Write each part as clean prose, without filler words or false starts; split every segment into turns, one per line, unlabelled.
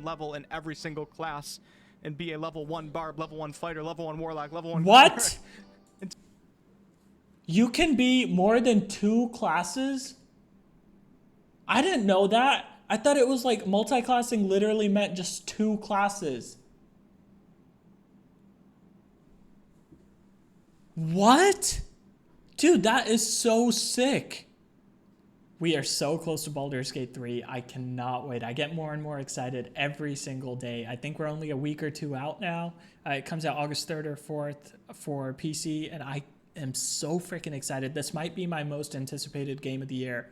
1 level in every single class and be a level 1 barb, level 1 fighter, level 1 warlock, level 1
What? You can be more than 2 classes? I didn't know that. I thought it was like multi-classing literally meant just 2 classes. What? Dude, that is so sick. We are so close to Baldur's Gate 3. I cannot wait. I get more and more excited every single day. I think we're only a week or two out now. It comes out August 3rd or 4th for PC, and I am so freaking excited. This might be my most anticipated game of the year.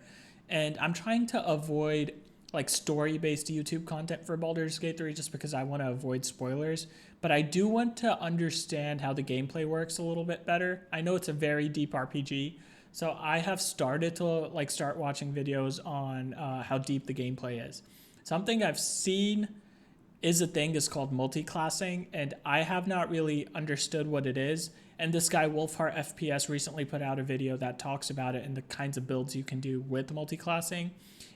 And I'm trying to avoid like story-based YouTube content for Baldur's Gate 3 just because I want to avoid spoilers. But I do want to understand how the gameplay works a little bit better. I know it's a very deep RPG, so I have started to start watching videos on how deep the gameplay is. Something I've seen is a thing is called multiclassing, and I have not really understood what it is. And this guy Wolfheart FPS recently put out a video that talks about it and the kinds of builds you can do with multiclassing.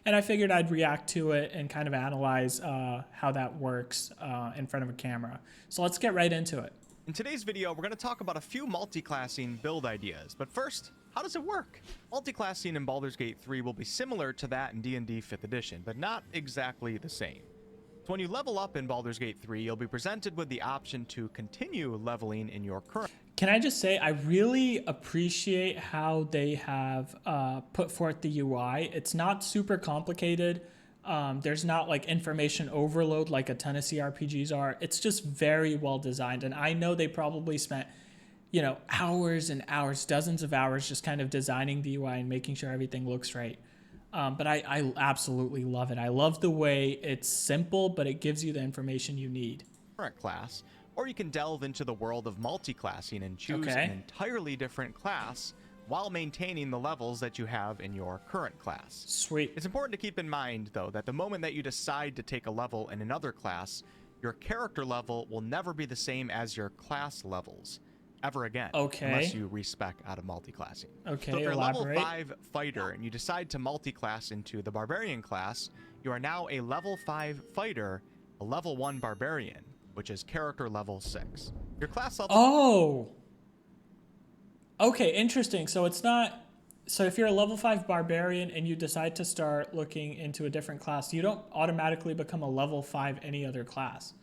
And I figured I'd react to it and kind of analyze how that works in front of a camera. So let's get right into it.
In today's video, we're going to talk about a few multiclassing build ideas. But first, how does it work? Multiclassing in Baldur's Gate 3 will be similar to that in D&D 5th edition, but not exactly the same. So when you level up in Baldur's Gate 3, you'll be presented with the option to continue leveling in your current...
Can I just say, I really appreciate how they have put forth the UI. It's not super complicated. There's not like information overload like a ton of CRPGs are. It's just very well designed. And I know they probably spent, hours and hours, dozens of hours just kind of designing the UI and making sure everything looks right. But I absolutely love it. I love the way it's simple, but it gives you the information you need.
Current class, or you can delve into the world of multiclassing and choose an entirely different class while maintaining the levels that you have in your current class.
Sweet.
It's important to keep in mind, though, that the moment that you decide to take a level in another class, your character level will never be the same as your class levels ever again, unless you respec out of multiclassing.
Okay,
so if you're a level
elaborate.
5 fighter and you decide to multiclass into the barbarian class, you are now a level 5 fighter, a level 1 barbarian, which is character level 6. Your class level...
Oh! Okay, interesting. So it's not... So if you're a level 5 barbarian and you decide to start looking into a different class, you don't automatically become a level 5 any other class.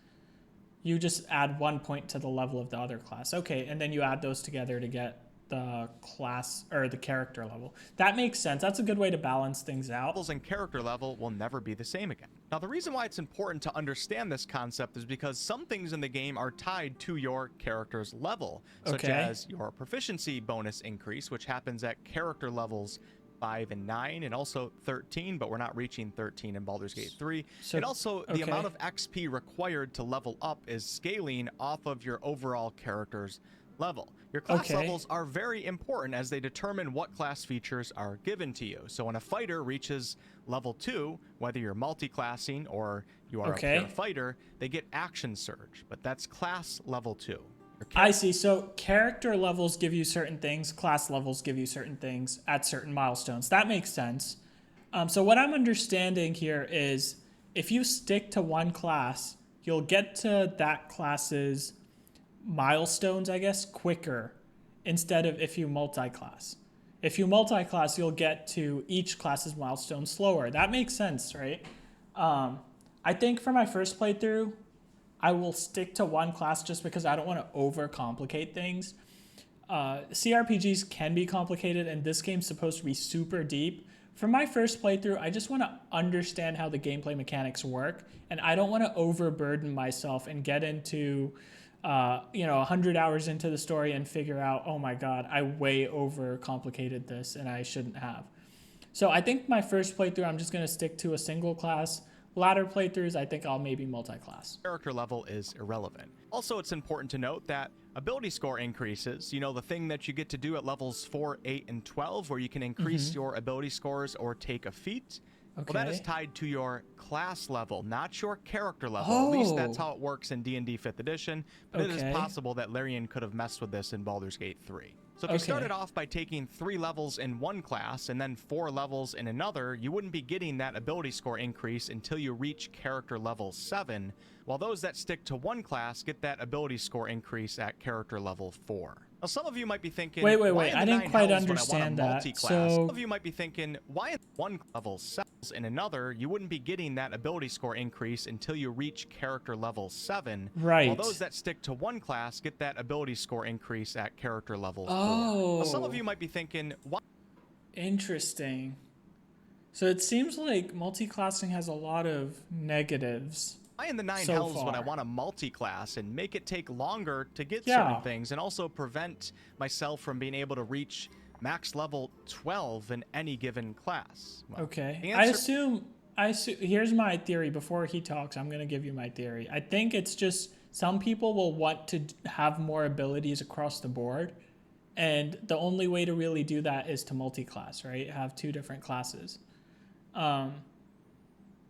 You just add 1 point to the level of the other class. Okay, and then you add those together to get the class or the character level. That makes sense. That's a good way to balance things out.
Levels and character level will never be the same again. Now, the reason why it's important to understand this concept is because some things in the game are tied to your character's level, such as your proficiency bonus increase, which happens at character levels 5 and 9, and also 13, but we're not reaching 13 in Baldur's Gate 3. And also, the amount of XP required to level up is scaling off of your overall character's level. Your class levels are very important as they determine what class features are given to you. So when a fighter reaches level 2, whether you're multi-classing or you are a pure fighter, they get action surge, but that's class level 2.
I see. So character levels give you certain things, class levels give you certain things at certain milestones. That makes sense. So what I'm understanding here is if you stick to one class, you'll get to that class's milestones, I guess, quicker instead of if you multi-class. If you multi-class, you'll get to each class's milestone slower. That makes sense, right? I think for my first playthrough, I will stick to one class just because I don't want to overcomplicate things. CRPGs can be complicated, and this game's supposed to be super deep. For my first playthrough, I just want to understand how the gameplay mechanics work, and I don't want to overburden myself and get into 100 hours into the story and figure out, oh my god, I way overcomplicated this and I shouldn't have. So I think my first playthrough, I'm just going to stick to a single class. Latter playthroughs, I think I'll maybe multi-class.
Character level is irrelevant. Also, it's important to note that ability score increases, the thing that you get to do at levels 4, 8, and 12, where you can increase your ability scores or take a feat, Well, that is
Okay.
tied to your class level, not your character level.
Oh.
At least that's how it works in D&D 5th edition, but it is
Okay.
possible that Larian could have messed with this in Baldur's Gate 3. So if you started off by taking 3 levels in one class and then 4 levels in another, you wouldn't be getting that ability score increase until you reach character level 7, while those that stick to one class get that ability score increase at character level 4. Now, some of you might be thinking,
Wait.
why in
I
the
didn't
nine
quite
hells
understand
would I want a
that.
multi-class?
So
Some of you might be thinking, why in one level cells in another, you wouldn't be getting that ability score increase until you reach character level 7, while those that stick to one class get that ability score increase at character level 4. Now, some of you might be thinking, why?
Interesting. So it seems like multi-classing has a lot of negatives.
Why in the nine
so
hells
far.
would I want a multi-class and make it take longer to get
Yeah.
certain things and also prevent myself from being able to reach max level 12 in any given class? Well,
Okay.
the
I
answer-
assume here's my theory. Before he talks, I'm going to give you my theory. I think it's just some people will want to have more abilities across the board, and the only way to really do that is to multi-class, right? Have 2 different classes.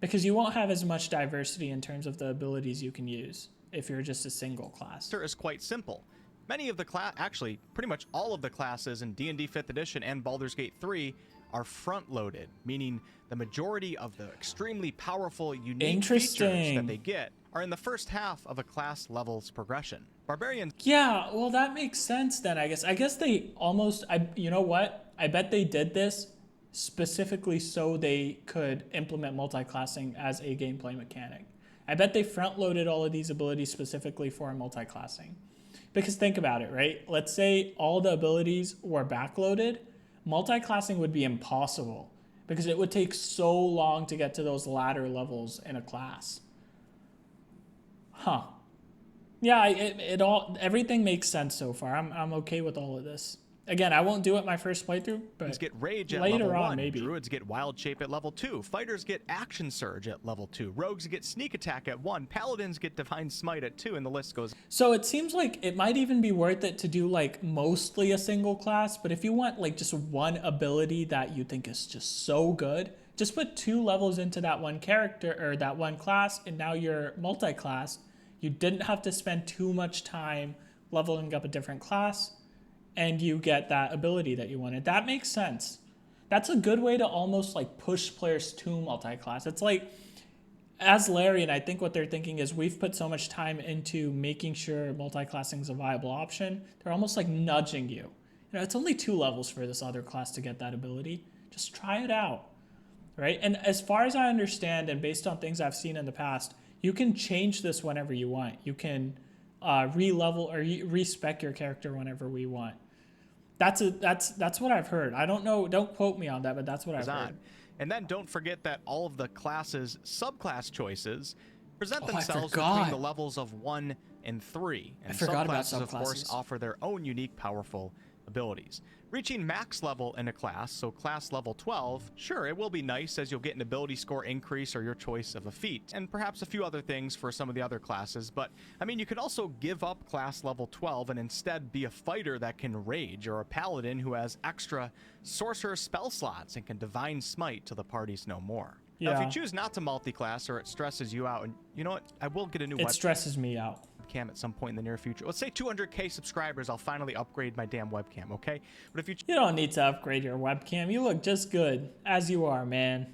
Because you won't have as much diversity in terms of the abilities you can use if you're just a single class.
answer is quite simple. Many of the actually, pretty much all of the classes in D&D 5th edition and Baldur's Gate 3 are front-loaded, meaning the majority of the extremely powerful, unique features that they get are in the first half of a class level's progression. Barbarians.
Yeah, well, that makes sense then, I guess. I guess they almost, you know what? I bet they did this specifically so they could implement multi-classing as a gameplay mechanic. I bet they front-loaded all of these abilities specifically for multi-classing. Because think about it, right? Let's say all the abilities were backloaded. Multi-classing would be impossible because it would take so long to get to those latter levels in a class. Huh. Yeah, everything makes sense so far. I'm okay with all of this. Again, I won't do it my first playthrough, but
get rage at
later
level
on,
1.
maybe.
Druids get wild shape at level 2. Fighters get action surge at level 2. Rogues get sneak attack at 1. Paladins get divine smite at 2, and the list goes.
So it seems like it might even be worth it to do like mostly a single class, but if you want like just one ability that you think is just so good, just put 2 levels into that one character or that one class, and now you're multi-class. You didn't have to spend too much time leveling up a different class, and you get that ability that you wanted. That makes sense. That's a good way to almost like push players to multi-class. It's like, as Larian, I think what they're thinking is we've put so much time into making sure multi-classing is a viable option. They're almost like nudging you. You know, it's only 2 levels for this other class to get that ability. Just try it out, right? And as far as I understand, and based on things I've seen in the past, you can change this whenever you want. You can re-level or respec your character whenever we want. That's what I've heard. I don't know. Don't quote me on that, but that's what I've heard.
And then don't forget that all of the classes' subclass choices present themselves
forgot.
between the levels of 1 and 3. And
I forgot about
subclasses, of course,
subclasses.
offer their own unique, powerful abilities. Reaching max level in a class, so class level 12, sure, it will be nice as you'll get an ability score increase or your choice of a feat, and perhaps a few other things for some of the other classes, but, I mean, you could also give up class level 12 and instead be a fighter that can rage, or a paladin who has extra sorcerer spell slots and can divine smite till the party's no more. Now, if
Yeah.
you choose not to multi-class or it stresses you out, and you know what, I will get a new
It stresses me out.
webcam at some point in the near future. Let's say 200k subscribers, I'll finally upgrade my damn webcam, okay? But if you
You don't need to upgrade your webcam. You look just good as you are, man.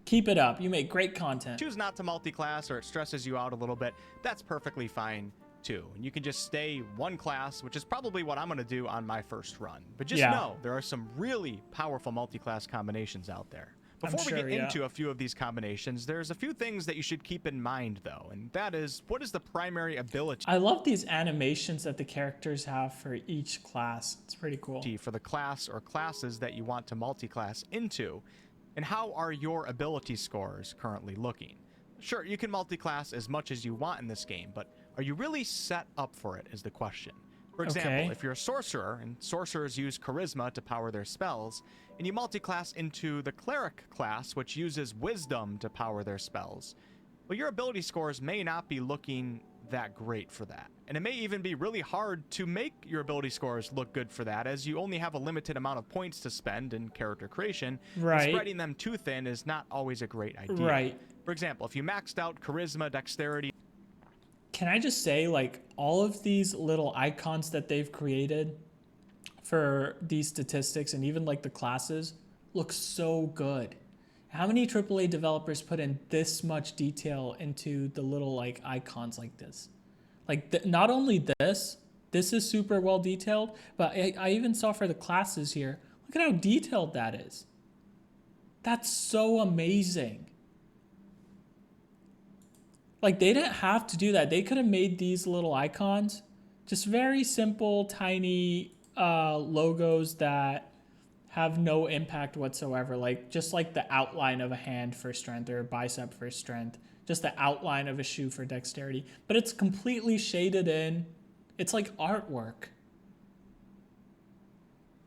Keep it up. You make great content.
choose not to multi-class or it stresses you out a little bit, that's perfectly fine too. And you can just stay one class, which is probably what I'm going to do on my first run. But just know there are some really powerful multi-class combinations out there. Before we get into a few of these combinations, there's a few things that you should keep in mind, though, and that is, what is the primary ability
I love these animations that the characters have for each class. It's pretty cool.
for the class or classes that you want to multi-class into, and how are your ability scores currently looking? Sure, you can multi-class as much as you want in this game, but are you really set up for it is the question. For example, if you're a sorcerer, and sorcerers use charisma to power their spells, and you multi-class into the cleric class, which uses wisdom to power their spells, well, your ability scores may not be looking that great for that. And it may even be really hard to make your ability scores look good for that, as you only have a limited amount of points to spend in character creation.
Right.
And spreading them too thin is not always a great idea.
Right.
For example, if you maxed out charisma, dexterity...
Can I just say, like, all of these little icons that they've created for these statistics and even like the classes look so good. How many AAA developers put in this much detail into the little like icons like this? Like not only this is super well detailed, but I even saw for the classes here, look at how detailed that is. That's so amazing. Like they didn't have to do that. They could have made these little icons just very simple, tiny logos that have no impact whatsoever. Like just like the outline of a hand for strength or a bicep for strength, just the outline of a shoe for dexterity, but it's completely shaded in. It's like artwork.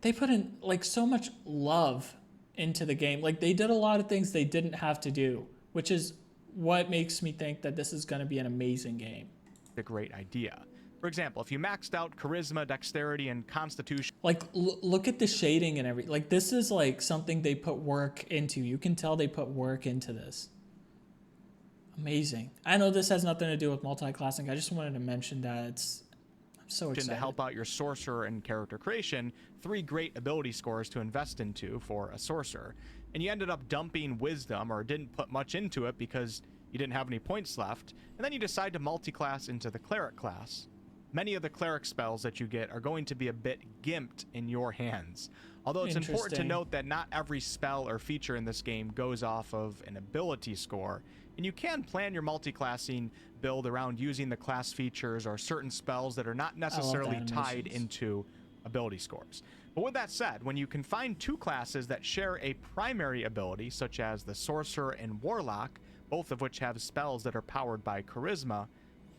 They put in like so much love into the game. Like they did a lot of things they didn't have to do, which is what makes me think that this is going to be an amazing game.
A great idea. For example, if you maxed out charisma, dexterity, and constitution...
Like, look at the shading and everything. Like, this is, like, something they put work into. You can tell they put work into this. Amazing. I know this has nothing to do with multiclassing. I just wanted to mention that. I'm so excited.
To help out your sorcerer and character creation, 3 great ability scores to invest into for a sorcerer. And you ended up dumping wisdom or didn't put much into it because you didn't have any points left. And then you decide to multiclass into the cleric class. Many of the cleric spells that you get are going to be a bit gimped in your hands. Although it's important to note that not every spell or feature in this game goes off of an ability score, and you can plan your multiclassing build around using the class features or certain spells that are not necessarily tied into ability scores. But with that said, when you can find 2 classes that share a primary ability, such as the sorcerer and warlock, both of which have spells that are powered by charisma,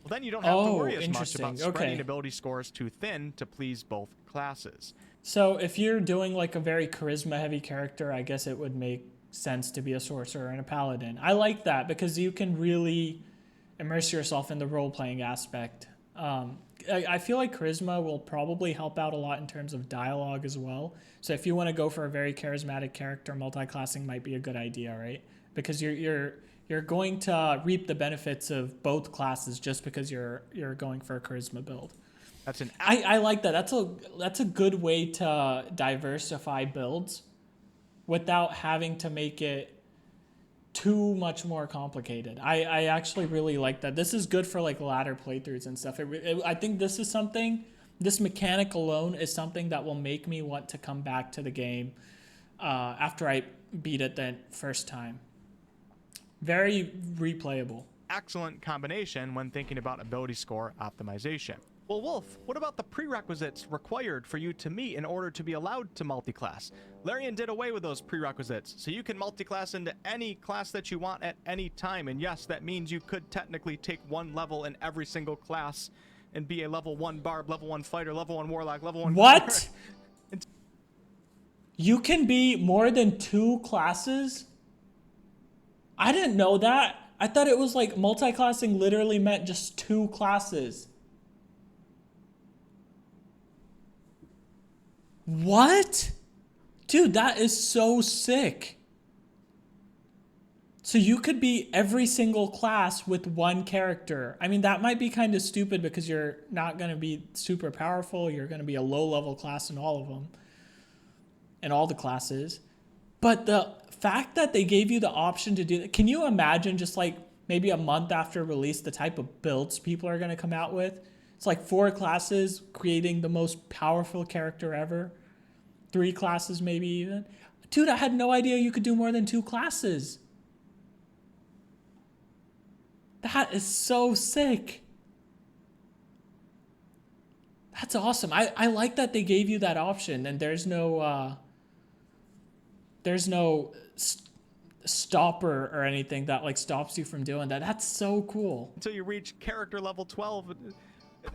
well, then you don't have to worry as much about spreading ability scores too thin to please both classes.
So if you're doing like a very charisma heavy character, I guess it would make sense to be a sorcerer and a paladin. I like that because you can really immerse yourself in the role-playing aspect. I feel like charisma will probably help out a lot in terms of dialogue as well. So if you want to go for a very charismatic character, multiclassing might be a good idea, right? Because you're going to reap the benefits of both classes just because you're going for a charisma build. I like that. That's a good way to diversify builds without having to make it too much more complicated. I actually really like that. This is good for like ladder playthroughs and stuff. I think this mechanic alone is something that will make me want to come back to the game after I beat it the first time. Very replayable.
Excellent combination when thinking about ability score optimization. Well, Wolf, what about the prerequisites required for you to meet in order to be allowed to multiclass? Larian did away with those prerequisites, so you can multiclass into any class that you want at any time. And yes, that means you could technically take 1 level in every single class and be a level 1 barb, level 1 fighter, level 1 warlock, level 1...
What? You can be more than 2 classes? I didn't know that. I thought it was like multiclassing literally meant just 2 classes. What? Dude, that is so sick. So you could be every single class with 1 character. I mean, that might be kind of stupid because you're not going to be super powerful. You're going to be a low-level class in all of them. In all the classes. But the fact that they gave you the option to do that, can you imagine just like maybe a month after release the type of builds people are going to come out with? It's like 4 classes creating the most powerful character ever. 3 classes maybe even. Dude, I had no idea you could do more than 2 classes. That is so sick. That's awesome. I like that they gave you that option and there's no stopper or anything that like stops you from doing that. That's so cool.
Until you reach character level 12,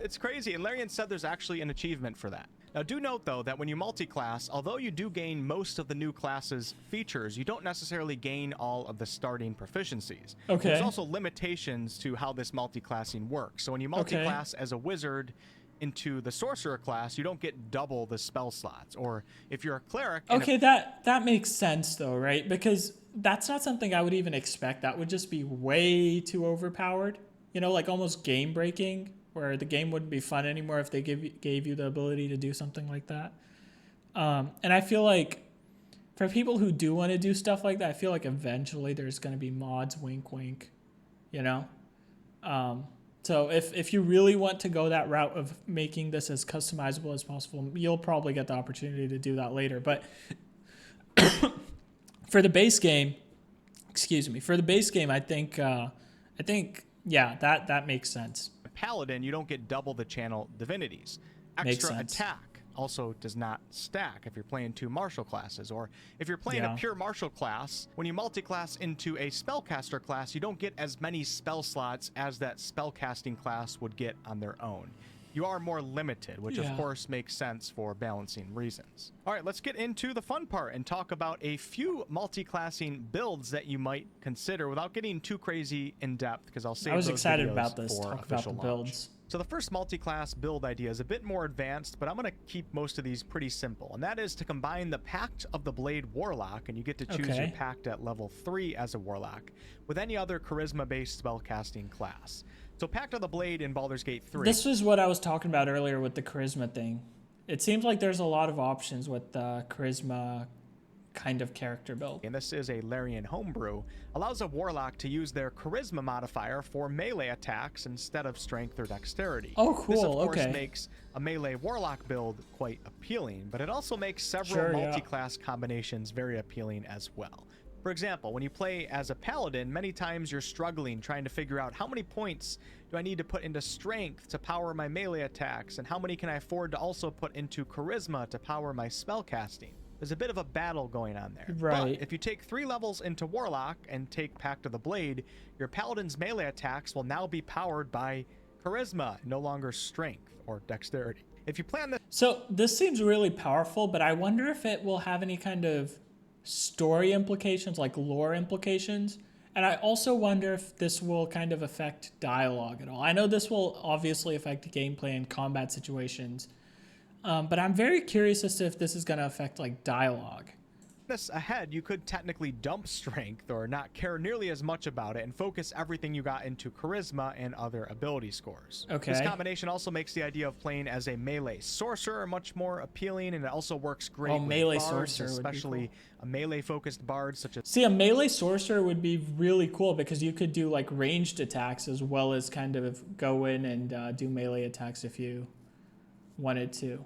It's crazy, and Larian said there's actually an achievement for that. Now, do note, though, that when you multi-class, although you do gain most of the new class's features, you don't necessarily gain all of the starting proficiencies.
Okay.
There's also limitations to how this multi-classing works. So when you multi-class as a wizard into the sorcerer class, you don't get double the spell slots. Or if you're a cleric...
Okay, that makes sense, though, right? Because that's not something I would even expect. That would just be way too overpowered. You know, like almost game-breaking, where the game wouldn't be fun anymore if they gave you the ability to do something like that. And I feel like for people who do want to do stuff like that, I feel like eventually there's going to be mods, wink, wink, you know? So if you really want to go that route of making this as customizable as possible, you'll probably get the opportunity to do that later. But for the base game, I think, yeah, that makes sense.
Paladin, you don't get double the channel divinities. Extra attack also does not stack if you're playing 2 martial classes, or if you're playing a pure martial class, when you multi-class into a spellcaster class, you don't get as many spell slots as that spellcasting class would get on their own. You are more limited, which of course makes sense for balancing reasons. All right, let's get into the fun part and talk about a few multi-classing builds that you might consider without getting too crazy in depth, because I'll save those videos
excited about this.
for
Talk about the
official
builds.
So the first multi-class build idea is a bit more advanced, but I'm going to keep most of these pretty simple, and that is to combine the Pact of the Blade Warlock, and you get to choose your Pact at level 3 as a Warlock, with any other charisma-based spellcasting class. So Pact of the Blade in Baldur's Gate 3.
This is what I was talking about earlier with the charisma thing. It seems like there's a lot of options with the charisma kind of character build.
And this is a Larian homebrew. Allows a warlock to use their charisma modifier for melee attacks instead of strength or dexterity.
Oh, cool.
This, of course, makes a melee warlock build quite appealing, but it also makes several multi-class combinations very appealing as well. For example, when you play as a paladin, many times you're struggling trying to figure out how many points do I need to put into strength to power my melee attacks, and how many can I afford to also put into charisma to power my spell casting. There's a bit of a battle going on there.
Right.
But if you take 3 levels into Warlock and take Pact of the Blade, your Paladin's melee attacks will now be powered by Charisma, no longer Strength or Dexterity. If you plan this...
So this seems really powerful, but I wonder if it will have any kind of story implications, like lore implications. And I also wonder if this will kind of affect dialogue at all. I know this will obviously affect gameplay and combat situations, but I'm very curious as to if this is going to affect like dialogue.
This ahead, you could technically dump strength or not care nearly as much about it and focus everything you got into charisma and other ability scores.
Okay.
This combination also makes the idea of playing as a melee sorcerer much more appealing, and it also works great with
melee
bards,
sorcerer
especially
would be
a melee focused bard such as...
See, a melee sorcerer would be really cool because you could do like ranged attacks as well as kind of go in and do melee attacks if you wanted to.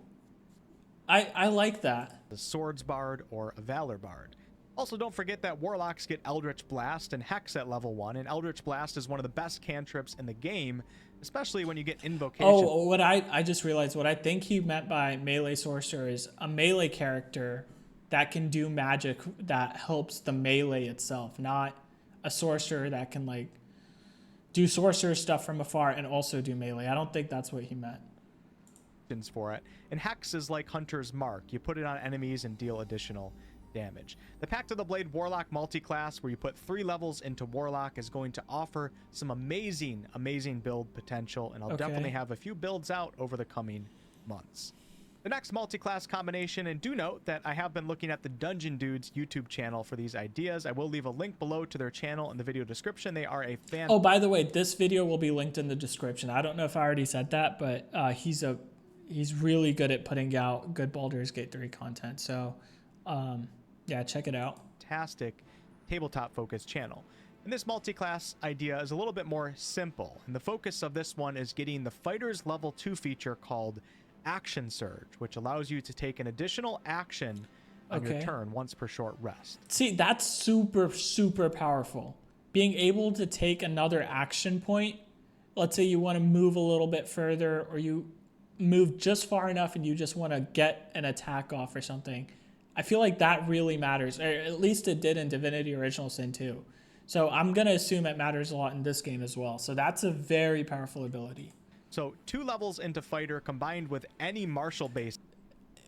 I like that.
A swords bard or a valor bard. Also, don't forget that warlocks get Eldritch Blast and Hex at level 1, and Eldritch Blast is one of the best cantrips in the game, especially when you get invocation.
Oh, what I just realized, what I think he meant by melee sorcerer is a melee character that can do magic that helps the melee itself, not a sorcerer that can like do sorcerer stuff from afar and also do melee. I don't think that's what he meant.
For it, and Hex is like Hunter's Mark. You put it on enemies and deal additional damage. The Pact of the Blade Warlock multi-class, where you put 3 levels into Warlock, is going to offer some amazing build potential, and I'll definitely have a few builds out over the coming months. The next multi-class combination, and do note that I have been looking at the Dungeon Dudes YouTube channel for these ideas. I will leave a link below to their channel in the video description. They are a fan.
Oh, by the way, this video will be linked in the description. I don't know if I already said that, but he's really good at putting out good Baldur's Gate 3 content. So, yeah, check it out.
Fantastic tabletop-focused channel. And this multi-class idea is a little bit more simple. And the focus of this one is getting the Fighter's Level 2 feature called Action Surge, which allows you to take an additional action on your turn once per short rest.
See, that's super, super powerful. Being able to take another action point, let's say you want to move a little bit further, or you move just far enough and you just want to get an attack off or something. I feel like that really matters, or at least it did in Divinity Original Sin 2. So I'm going to assume it matters a lot in this game as well. So that's a very powerful ability.
So 2 levels into fighter combined with any martial base.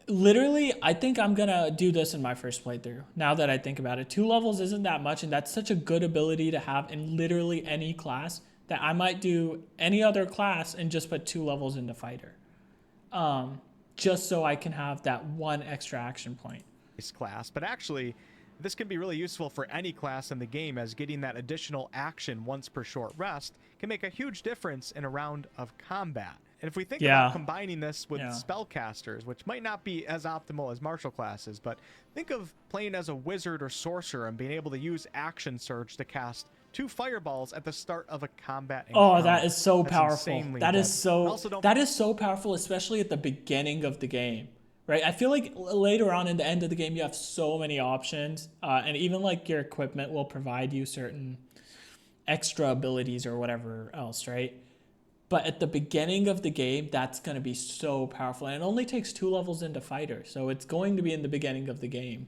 Literally, I think I'm gonna do this in my first playthrough. Now that I think about it, 2 levels isn't that much, and that's such a good ability to have in literally any class that I might do any other class and just put 2 levels into fighter, just so I can have that one extra action point.
Class, but actually, this can be really useful for any class in the game, as getting that additional action once per short rest can make a huge difference in a round of combat. And if we think about combining this with spellcasters, which might not be as optimal as martial classes, but think of playing as a wizard or sorcerer and being able to use action surge to cast 2 fireballs at the start of a combat encounter.
Oh, that is so powerful. That is so powerful, especially at the beginning of the game. Right, I feel like later on in the end of the game, you have so many options, and even like your equipment will provide you certain extra abilities or whatever else, right? But at the beginning of the game, that's going to be so powerful, and it only takes 2 levels into fighter, so it's going to be in the beginning of the game.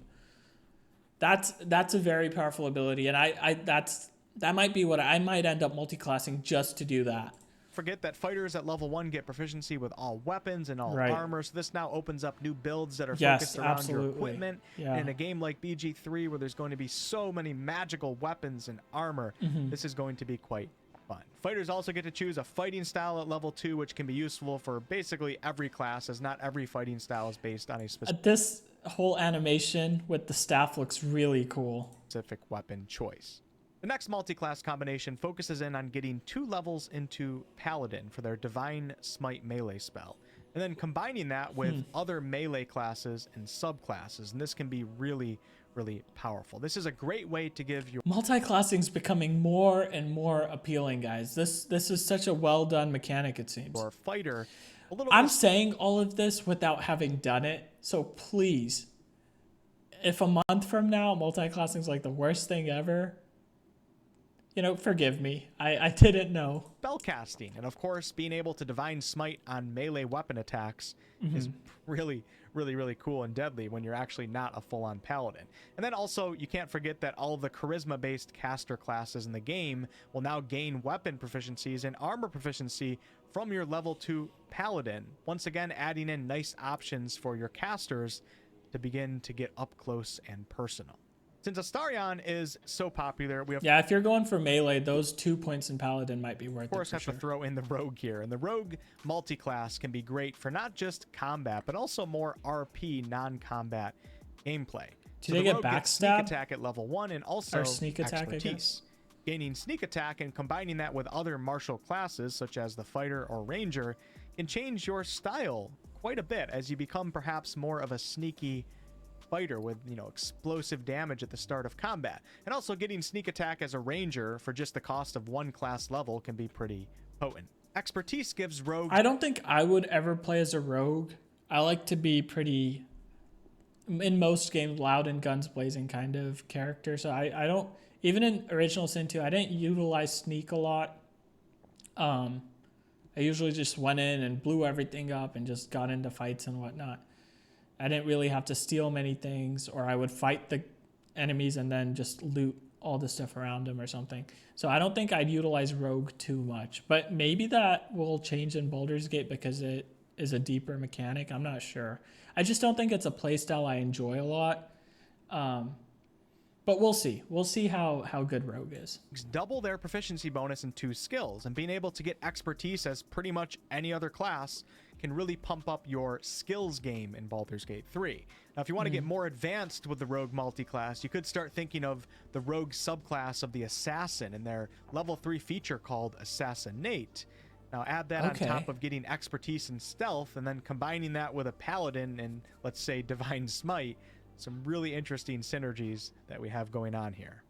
That's a very powerful ability, and that might be what I might end up multiclassing just to do that.
Forget that fighters at level 1 get proficiency with all weapons and all armor, so this now opens up new builds that are focused around your equipment. And in a game like BG3, where there's going to be so many magical weapons and armor, this is going to be quite fun. Fighters also get to choose a fighting style at level 2, which can be useful for basically every class, as not every fighting style is based on a
this whole animation with the staff looks really cool.
Specific weapon choice. The next multi-class combination focuses in on getting 2 levels into Paladin for their Divine Smite melee spell, and then combining that with other melee classes and subclasses, and this can be really, really powerful. This is a great way to give your...
Multi-classing is becoming more and more appealing, guys. This is such a well-done mechanic, it seems.
For a fighter,
I'm saying all of this without having done it, so please, if a month from now multi-classing is like the worst thing ever, forgive me. I didn't know.
Spellcasting, and of course, being able to Divine Smite on melee weapon attacks is really, really, really cool and deadly when you're actually not a full-on paladin. And then also, you can't forget that all of the charisma-based caster classes in the game will now gain weapon proficiencies and armor proficiency from your level 2 paladin. Once again, adding in nice options for your casters to begin to get up close and personal. Since Astarion is so popular, we have...
Yeah, if you're going for melee, those 2 points in Paladin might be worth it.
Of course, have to throw in the Rogue here. And the Rogue multi-class can be great for not just combat, but also more RP, non-combat gameplay.
Do they get backstab?
Sneak attack at level 1 and also
sneak attack,
expertise. Gaining sneak attack and combining that with other martial classes, such as the fighter or ranger, can change your style quite a bit as you become perhaps more of a sneaky fighter with, explosive damage at the start of combat. And also getting sneak attack as a ranger for just the cost of 1 class level can be pretty potent. Expertise gives rogue...
I don't think I would ever play as a rogue. I like to be pretty, in most games, loud and guns blazing kind of character. So I don't, even in Original Sin 2, I didn't utilize sneak a lot. I usually just went in and blew everything up and just got into fights and whatnot. I didn't really have to steal many things, or I would fight the enemies and then just loot all the stuff around them or something. So I don't think I'd utilize Rogue too much, but maybe that will change in Baldur's Gate because it is a deeper mechanic. I'm not sure. I just don't think it's a playstyle I enjoy a lot. But we'll see. We'll see how good Rogue is.
Double their proficiency bonus in 2 skills, and being able to get expertise as pretty much any other class can really pump up your skills game in Baldur's Gate 3. Now, if you want to get more advanced with the Rogue multi-class, you could start thinking of the Rogue subclass of the Assassin and their level 3 feature called Assassinate. Now, add that on top of getting expertise and stealth, and then combining that with a Paladin and, let's say, Divine Smite. Some really interesting synergies that we have going on here.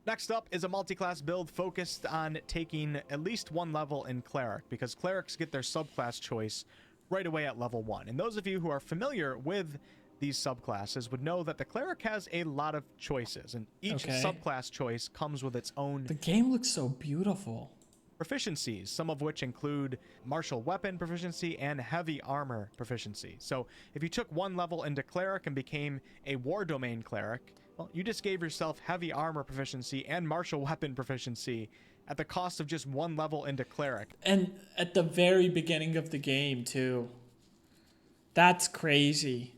Next up is a multi-class build focused on taking at least 1 level in Cleric, because Clerics get their subclass choice right away at level 1. And those of you who are familiar with these subclasses would know that the Cleric has a lot of choices, and each subclass choice comes with its own...
The game looks so beautiful.
Proficiencies, some of which include martial weapon proficiency and heavy armor proficiency. So if you took 1 level into Cleric and became a War Domain Cleric, well, you just gave yourself heavy armor proficiency and martial weapon proficiency at the cost of just one level into cleric.
And at the very beginning of the game, too. That's crazy.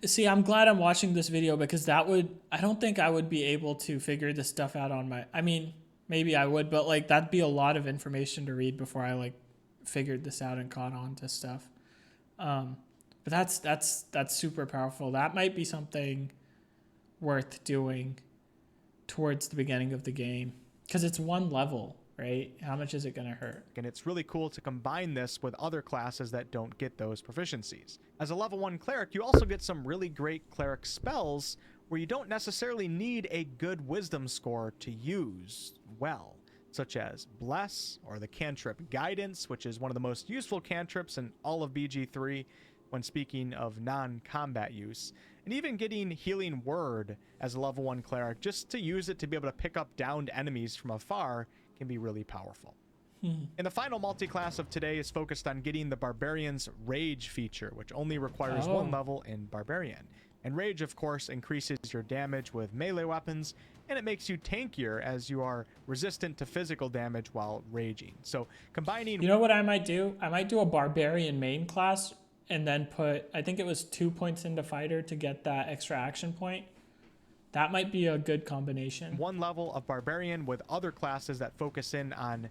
See, I'm glad I'm watching this video because I don't think I would be able to figure this stuff out on my, I mean, maybe I would, but like that'd be a lot of information to read before I like figured this out and caught on to stuff. But that's super powerful. That might be something worth doing towards the beginning of the game because it's one level, right? How much is it going to hurt?
And it's really cool to combine this with other classes that don't get those proficiencies. As a level 1 cleric, you also get some really great cleric spells where you don't necessarily need a good wisdom score to use well, such as Bless or the cantrip Guidance, which is one of the most useful cantrips in all of BG3 when speaking of non-combat use, and even getting Healing Word as a level 1 cleric just to use it to be able to pick up downed enemies from afar can be really powerful. And the final multi-class of today is focused on getting the Barbarian's Rage feature, which only requires one level in Barbarian. And Rage, of course, increases your damage with melee weapons, and it makes you tankier as you are resistant to physical damage while raging. So combining...
You know what I might do? I might do a Barbarian main class and then put, I think it was 2 points into Fighter to get that extra action point. That might be a good combination.
One level of Barbarian with other classes that focus in on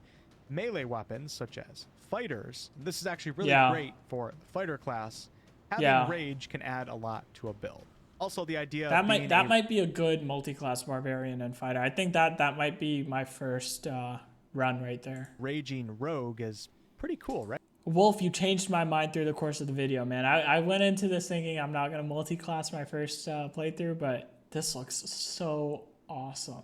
melee weapons, such as Fighters. This is actually really great for the Fighter class. Having Rage can add a lot to a build. Also, the idea
that might be a good multi-class Barbarian and Fighter. I think that might be my first run right there.
Raging Rogue is pretty cool, right?
Wolf, you changed my mind through the course of the video, man. I went into this thinking I'm not going to multi-class my first playthrough, but this looks so awesome.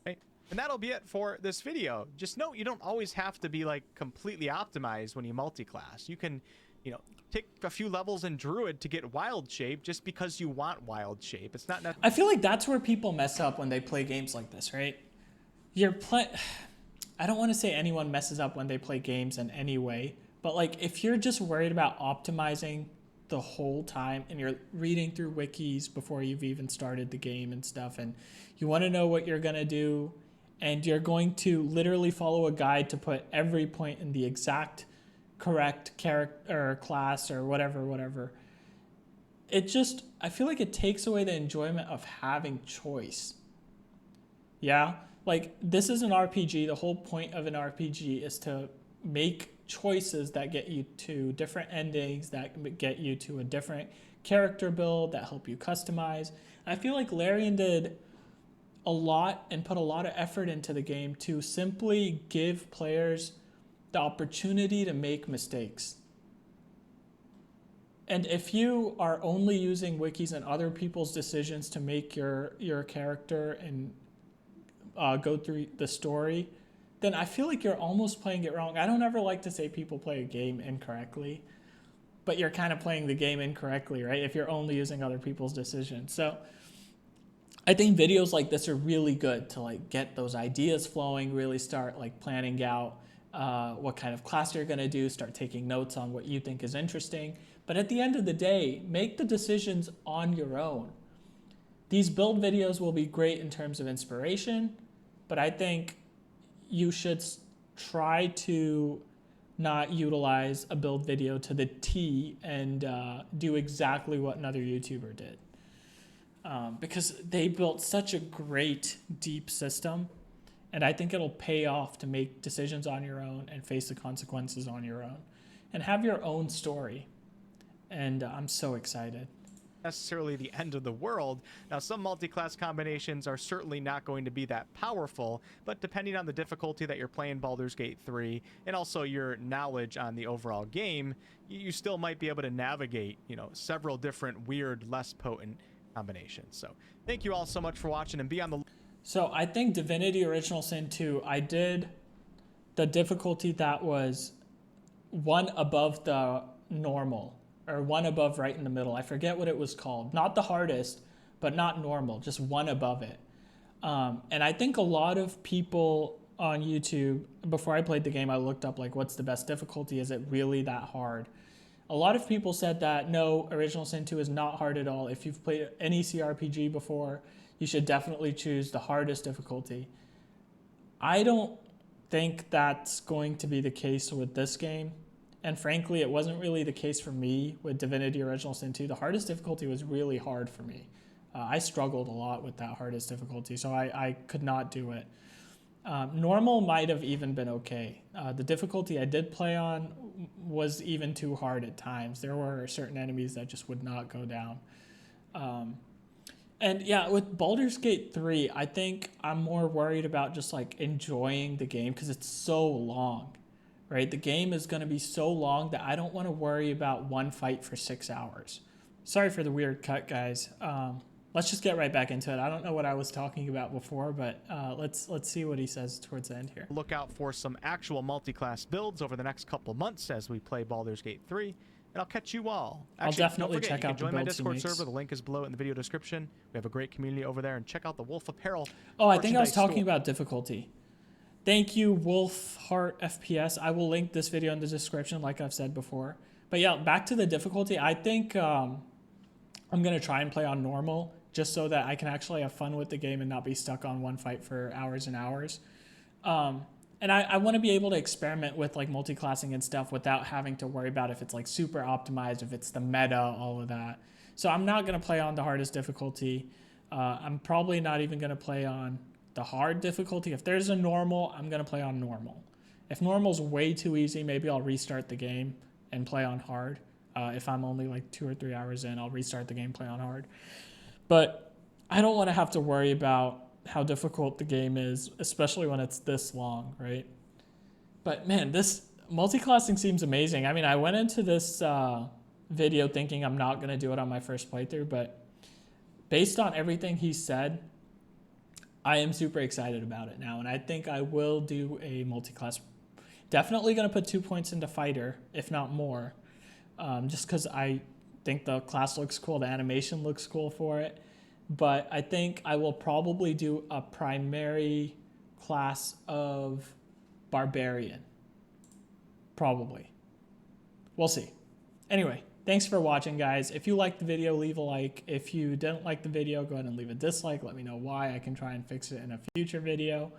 Right. And that'll be it for this video. Just note you don't always have to be like completely optimized when you multi-class. You can, you know, take a few levels in Druid to get Wild Shape just because you want Wild Shape. It's not...
I feel like that's where people mess up when they play games like this, right? I don't want to say anyone messes up when they play games in any way, but like if you're just worried about optimizing the whole time and you're reading through wikis before you've even started the game and stuff, and you want to know what you're going to do, and you're going to literally follow a guide to put every point in the exact correct character or class or whatever. I feel like it takes away the enjoyment of having choice. Yeah? Like, this is an RPG. The whole point of an RPG is to make choices that get you to different endings, that get you to a different character build, that help you customize. I feel like Larian did a lot and put a lot of effort into the game to simply give players the opportunity to make mistakes. And if you are only using wikis and other people's decisions to make your character and go through the story, then I feel like you're almost playing it wrong. I don't ever like to say people play a game incorrectly, but you're kind of playing the game incorrectly, right? If you're only using other people's decisions. So I think videos like this are really good to like get those ideas flowing, really start like planning out what kind of class you're going to do, start taking notes on what you think is interesting. But at the end of the day, make the decisions on your own. These build videos will be great in terms of inspiration, but I think you should try to not utilize a build video to the T and do exactly what another YouTuber did. Because they built such a great, deep system, and I think it'll pay off to make decisions on your own and face the consequences on your own and have your own story. And I'm so excited.
Necessarily the end of the world. Now, some multi-class combinations are certainly not going to be that powerful, but depending on the difficulty that you're playing Baldur's Gate 3 and also your knowledge on the overall game, you still might be able to navigate, you know, several different weird, less potent combinations. So thank you all so much for watching, and be on the...
So I think Divinity Original Sin 2, I did the difficulty that was one above the normal, or one above right in the middle. I forget what it was called. Not the hardest, but not normal, just one above it. And I think a lot of people on YouTube, before I played the game, I looked up like, what's the best difficulty? Is it really that hard? A lot of people said that no, Original Sin 2 is not hard at all. If you've played any CRPG before, you should definitely choose the hardest difficulty. I don't think that's going to be the case with this game. And frankly, it wasn't really the case for me with Divinity Original Sin 2. The hardest difficulty was really hard for me. I struggled a lot with that hardest difficulty, so I could not do it. Normal might have even been okay. The difficulty I did play on was even too hard at times. There were certain enemies that just would not go down. And yeah, with Baldur's Gate 3, I think I'm more worried about just like enjoying the game because it's so long, right? The game is going to be so long that I don't want to worry about one fight for 6 hours. Sorry for the weird cut, guys. Let's just get right back into it. I don't know what I was talking about before, but let's see what he says towards the end here.
Look out for some actual multi-class builds over the next couple months as we play Baldur's Gate 3. And I'll catch you all. Actually,
I'll definitely
don't forget,
check out the
join my
builds he
Discord
makes.
server. The link is below in the video description. We have a great community over there. And check out the Wolf Apparel.
Oh, I think I was talking
store.
about difficulty. Thank you, Wolf Heart FPS. I will link this video in the description, like I've said before. But yeah, back to the difficulty. I think I'm going to try and play on normal just so that I can actually have fun with the game and not be stuck on one fight for hours and hours. And I want to be able to experiment with like multi-classing and stuff without having to worry about if it's like super optimized, if it's the meta, all of that. So I'm not going to play on the hardest difficulty. I'm probably not even going to play on the hard difficulty. If there's a normal, I'm going to play on normal. If normal's way too easy, maybe I'll restart the game and play on hard. If I'm only like 2 or 3 hours in, I'll restart the game, play on hard. But I don't want to have to worry about how difficult the game is, especially when it's this long, right? But man, this multi-classing seems amazing. I mean, I went into this video thinking I'm not going to do it on my first playthrough, but based on everything he said, I am super excited about it now, and I think I will do a multi-class. Definitely going to put 2 points into fighter, if not more, just because I think the class looks cool, the animation looks cool for it. But I think I will probably do a primary class of barbarian. Probably. We'll see. Anyway, thanks for watching, guys. If you liked the video, leave a like. If you didn't like the video, go ahead and leave a dislike. Let me know why. I can try and fix it in a future video.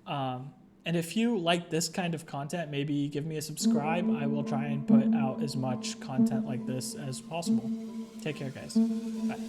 And if you like this kind of content, maybe give me a subscribe. I will try and put out as much content like this as possible. Take care, guys. Bye.